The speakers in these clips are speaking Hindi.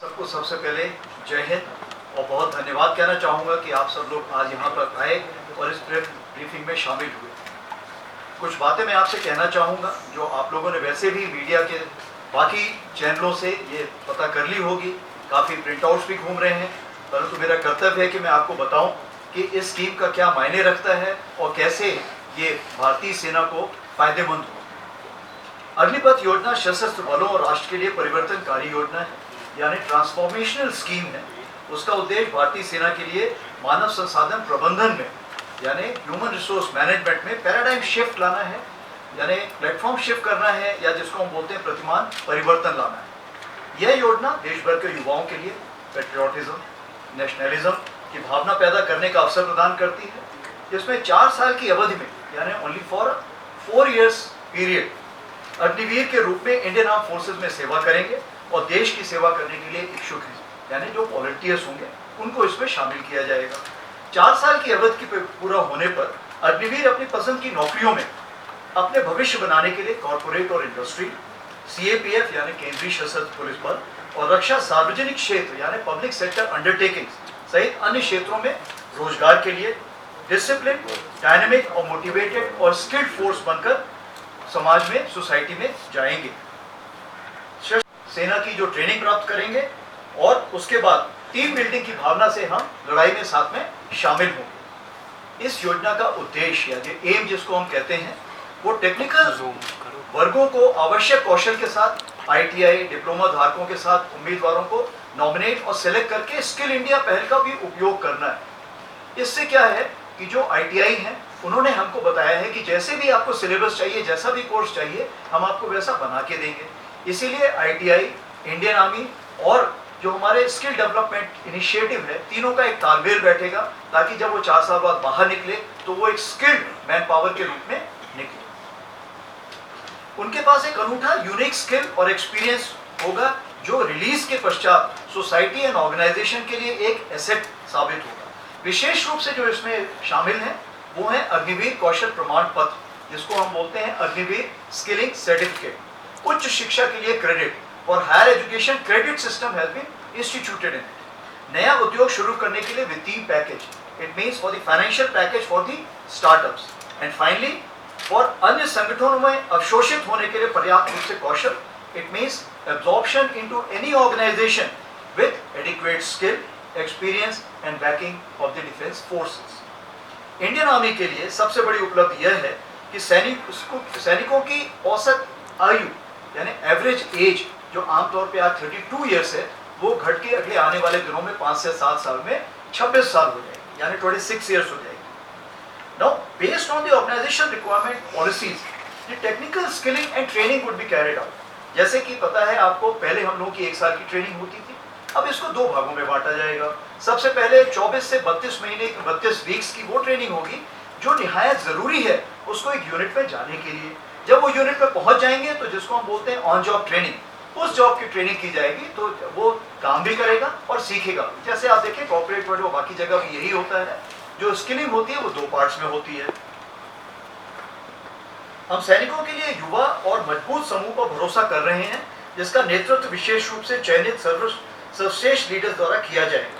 सबको सबसे पहले जय हिंद और बहुत धन्यवाद कहना चाहूँगा कि आप सब लोग आज यहाँ पर आए और इस ब्रीफिंग में शामिल हुए। कुछ बातें मैं आपसे कहना चाहूँगा जो आप लोगों ने वैसे भी मीडिया के बाकी चैनलों से ये पता कर ली होगी, काफ़ी प्रिंट आउट्स भी घूम रहे हैं, परंतु मेरा कर्तव्य है कि मैं आपको बताऊँ कि इस स्कीम का क्या मायने रखता है और कैसे ये भारतीय सेना को फायदेमंद हो। अग्निपथ योजना सशस्त्र बलों और राष्ट्र के लिए परिवर्तनकारी योजना है, यानी ट्रांसफॉर्मेशनल स्कीम है। उसका उद्देश्य भारतीय सेना के लिए मानव संसाधन प्रबंधन में यानी ह्यूमन रिसोर्स मैनेजमेंट में पैराडाइम शिफ्ट लाना है, यानी प्लेटफॉर्म शिफ्ट करना है, या जिसको हम बोलते हैं प्रतिमान परिवर्तन लाना है। यह योजना देश भर के युवाओं के लिए पेट्रियोटिज्म, नेशनलिज्म की भावना पैदा करने का अवसर प्रदान करती है, जिसमें 4 साल की अवधि में यानी only for 4 years period Agniveer के रूप में इंडियन आर्म फोर्सेज में सेवा करेंगे और देश की सेवा करने के लिए इच्छुक हैं, यानी जो वॉलंटियर्स होंगे उनको इसमें शामिल किया जाएगा। 4 साल की अवधि की पूरा होने पर अग्निवीर अपनी पसंद की नौकरियों में अपने भविष्य बनाने के लिए कॉर्पोरेट और इंडस्ट्री, CAPF यानी केंद्रीय सशस्त्र पुलिस बल और रक्षा सार्वजनिक क्षेत्र यानी पब्लिक सेक्टर अंडरटेकिंग्स सहित अन्य क्षेत्रों में रोजगार के लिए डिसिप्लिन, डायनेमिक और मोटिवेटेड और स्किल्ड फोर्स बनकर समाज में, सोसाइटी में जाएंगे। सेना की जो ट्रेनिंग प्राप्त करेंगे और उसके बाद टीम बिल्डिंग की भावना से हम लड़ाई में साथ में शामिल होंगे। इस योजना का उद्देश्य या एम जिसको हम कहते हैं वो टेक्निकल वर्गों को आवश्यक कौशल के साथ ITI डिप्लोमा धारकों के साथ उम्मीदवारों को नॉमिनेट और सिलेक्ट करके स्किल इंडिया पहल का भी उपयोग करना है। इससे क्या है कि जो ITI हैं उन्होंने हमको बताया है कि जैसे भी आपको सिलेबस चाहिए, जैसा भी कोर्स चाहिए, हम आपको वैसा बना के देंगे। इसीलिए ITI, इंडियन आर्मी और जो हमारे स्किल डेवलपमेंट इनिशिएटिव है, तीनों का एक तालमेल बैठेगा ताकि जब वो 4 साल बाद बाहर निकले तो वो एक स्किल्ड मैन पावर के रूप में निकले। उनके पास एक अनूठा यूनिक स्किल और एक्सपीरियंस होगा जो रिलीज के पश्चात सोसाइटी एंड ऑर्गेनाइजेशन के लिए एक एसेट साबित होगा। विशेष रूप से जो इसमें शामिल है वो है अग्निवीर कौशल प्रमाण पत्र, जिसको हम बोलते हैं अग्निवीर स्किलिंग सर्टिफिकेट। उच्च शिक्षा के लिए क्रेडिट और higher education credit system has been instituted in it. नया उद्योग शुरू करने के लिए वित्तीय package, it means for the financial package for the startups. And finally for अन्य संगठनों में अवशोषित होने के लिए पर्याप्त रूप से कौशल, it means absorption into any organisation with adequate skill, experience and backing of the defence forces. Indian Army के लिए सबसे बड़ी उपलब्धि यह है कि सैनिकों की औसत आयु यानी एवरेज एज जो आमतौर पे आज 32 ईयर्स है, वो घट के अगले आने वाले दिनों में 5 से 7 साल में 26 साल हो जाएगी, यानी 26 ईयर्स हो जाएगी। Now based on the organisation requirement policies, the technical skilling and training would be carried out. जैसे कि पता है आपको, पहले हम लोगों की 1 साल की ट्रेनिंग होती थी, अब इसको 2 भागों में बांटा जाएगा। सबसे पहले 24 से 32 महीने की 32 वीक्स की वो ट्रेनिंग होगी जो निहायत जरूरी है उसको एक यूनिट में जाने के लिए। जब वो यूनिट में पहुंच जाएंगे तो जिसको हम बोलते हैं ऑन जॉब ट्रेनिंग, उस जॉब की ट्रेनिंग की जाएगी तो वो काम भी करेगा और सीखेगा। जैसे आप देखिए कॉर्पोरेट वर्ल्ड और बाकी जगह भी यही होता है। जो स्किलिंग होती है वो 2 पार्ट्स में होती है। हम सैनिकों के लिए युवा और मजबूत समूह पर भरोसा कर रहे हैं, जिसका नेतृत्व विशेष रूप से चयनित सर्वश्रेष्ठ लीडर्स द्वारा किया जाएगा।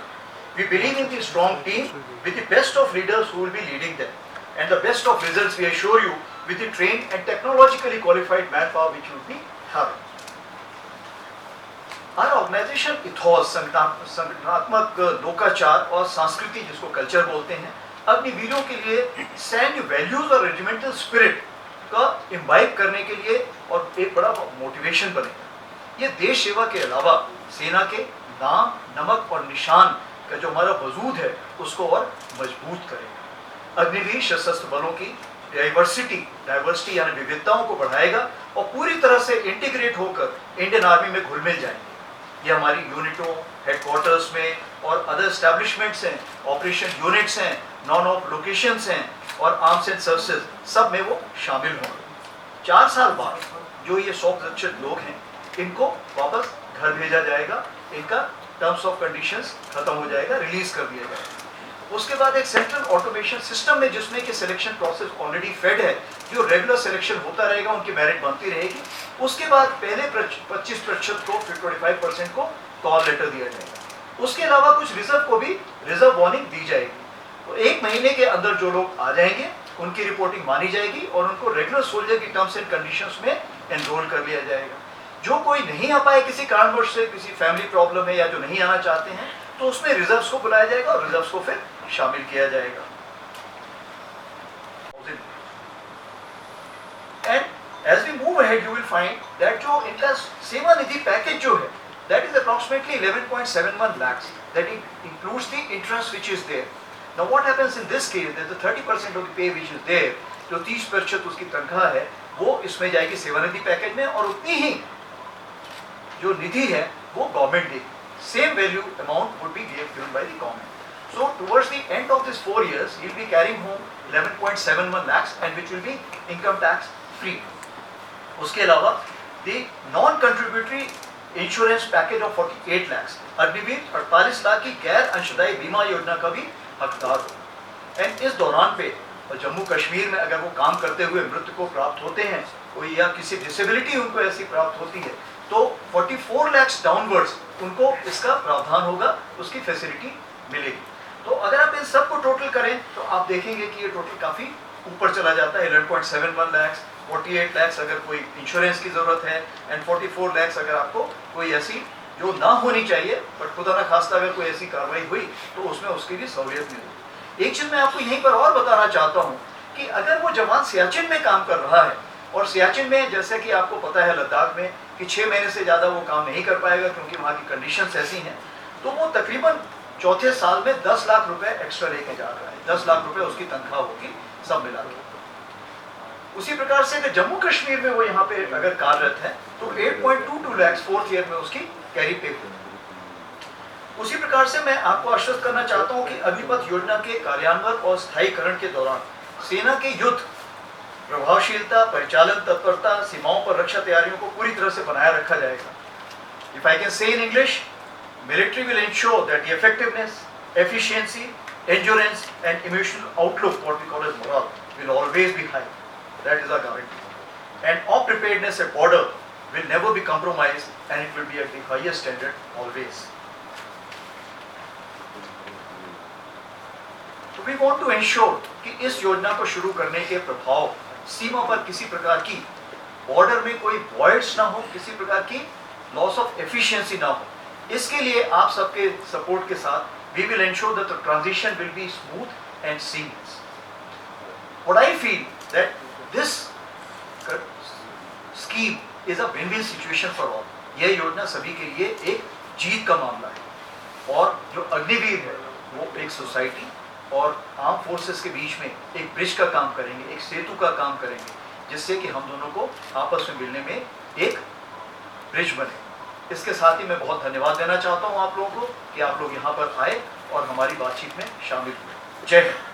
We believe in the strong team with the best of leaders who will be leading them, and the best of results we assure you with the trained and technologically qualified manpower which you will be having. Our organization ethos, संगठनात्मक लोकाचार और संस्कृति जिसको कल्चर बोलते हैं, अग्निवीरों के लिए सैन्य वैल्यूज और रेजिमेंटल स्पिरिट का इम्बाइब करने के लिए और एक बड़ा मोटिवेशन बनेगा। ये देश सेवा के अलावा सेना के नाम, नमक और निशान का जो हमारा वजूद है उसको और मजबूत करेगा। अग्निवीर सशस्त्र बलों की डाइवर्सिटी यानी विविधताओं को बढ़ाएगा और पूरी तरह से इंटीग्रेट होकर इंडियन आर्मी में घुल मिल जाएंगे। ये हमारी यूनिटों, हेडक्वार्टर्स में और अदर एस्टैब्लिशमेंट्स हैं, ऑपरेशन यूनिट्स हैं, नॉन ऑफ लोकेशंस हैं और आर्म्स एंड सर्विसेज, सब में वो शामिल होंगे। 4 साल बाद जो ये 100% लोग हैं इनको वापस घर भेजा जाएगा, इनका टर्म्स ऑफ कंडीशंस खत्म हो जाएगा, रिलीज कर दिया जाएगा। उसके बाद एक सेंट्रल ऑटोमेशन सिस्टम में जिसमें कि सिलेक्शन प्रोसेस ऑलरेडी फेड है, जो रेगुलर सिलेक्शन होता रहेगा, उनकी मेरिट बनती रहेगी। उसके बाद पहले 25% को, फिर 25% को कॉल लेटर दिया जाएगा। उसके अलावा कुछ रिजर्व को भी रिजर्व वार्निंग दी जाएगी। तो 1 महीने के अंदर जो लोग आ जाएंगे उनकी रिपोर्टिंग मानी जाएगी और उनको रेगुलर सोल्जर की टर्म्स एंड कंडीशंस में एनरोल कर लिया जाएगा। जो कोई नहीं आ पाए किसी कारणवश से, किसी फैमिली प्रॉब्लम है या जो नहीं आना चाहते हैं, तो उसमें रिजर्व्स को बुलाया जाएगा और रिजर्व्स को फिर शामिल किया जाएगा। And as we move ahead you will find that जो इनका सेवा निधि पैकेज जो है, that is approximately 11.71 lakhs. That includes the interest which is there. Now what happens in this case, that the 30% of the pay which is there, जो 30% उसकी तनख्वाह है, वो इसमें जाएगी सेवानिधि पैकेज में, और उतनी ही जो निधि है वो गवर्नमेंट देगी. Same value amount would be given by the government. So towards the end of this 4 years, he will be carrying home 11.71 lakhs and which will be income tax free. उसके अलावा the non-contributory insurance package of 48 lakh, Agniveer 48 lakh की गैर अंशदायी बीमा योजना का भी हकदार हो। एंड इस दौरान पे जम्मू कश्मीर में अगर वो काम करते हुए मृत्यु को प्राप्त होते हैं कोई, या किसी डिसेबिलिटी उनको ऐसी प्राप्त होती है, तो 44 लाख डाउनवर्ड्स उनको इसका प्रावधान होगा, उसकी फैसिलिटी मिलेगी। तो अगर आप इन सब को टोटल करें तो आप देखेंगे कि ये टोटल काफ़ी ऊपर चला जाता है। 11.71 लाख, 48 लाख अगर कोई इंश्योरेंस की ज़रूरत है, एंड 44 लाख अगर आपको कोई ऐसी जो ना होनी चाहिए बट खुदा ना खास्ता अगर कोई ऐसी कार्रवाई हुई तो उसमें उसकी भी सहूलियत मिलेगी। एक चीज़ मैं आपको यहीं पर और बताना चाहता हूँ कि अगर वो जवान सियाचिन में काम कर रहा है, और सियाचिन में जैसे कि आपको पता है लद्दाख में कि 6 महीने से ज़्यादा वो काम नहीं कर पाएगा क्योंकि वहाँ की कंडीशंस ऐसी हैं, तो वो तकरीबन चौथे साल में 10 लाख रुपए एक्स्ट्रा लेके जा रहा है। 10 लाख रुपए उसकी तनख्वाह होगी सब मिला के। उसी प्रकार से अगर जम्मू कश्मीर में वो यहाँ पे अगर कार्यरत है तो 8.22 लाख 4th ईयर में उसकी कैरी पे होगी। उसी प्रकार से मैं आपको आश्वस्त करना चाहता हूँ कि अग्निपथ योजना के कार्यान्वयन और स्थायीकरण के दौरान सेना के युद्ध प्रभावशीलता, परिचालन तत्परता, सीमाओं पर रक्षा तैयारियों को पूरी तरह से बनाए रखा जाएगा। If I can say in English, military will ensure that the effectiveness, efficiency, endurance and emotional outlook, what we call as morale, will always be high. That is our guarantee. And all preparedness at border will never be compromised and it will be at the highest standard always. So we want to ensure कि इस योजना को शुरू करने के प्रभाव सीमा पर किसी प्रकार की बॉर्डर में कोई voids ना हो, किसी प्रकार की लॉस ऑफ एफिशिएंसी ना हो। इसके लिए आप सबके सपोर्ट के साथ we will ensure that the transition will be smooth and seamless. What I feel that this scheme is a win-win situation for all. यह योजना सभी के लिए एक जीत का मामला है, और जो अग्निवीर है वो एक सोसाइटी और आर्म फोर्सेस के बीच में एक ब्रिज का काम करेंगे, एक सेतु का काम करेंगे, जिससे कि हम दोनों को आपस में मिलने में एक ब्रिज बने। इसके साथ ही मैं बहुत धन्यवाद देना चाहता हूं आप लोगों को कि आप लोग यहाँ पर आए और हमारी बातचीत में शामिल हुए। जय हिंद।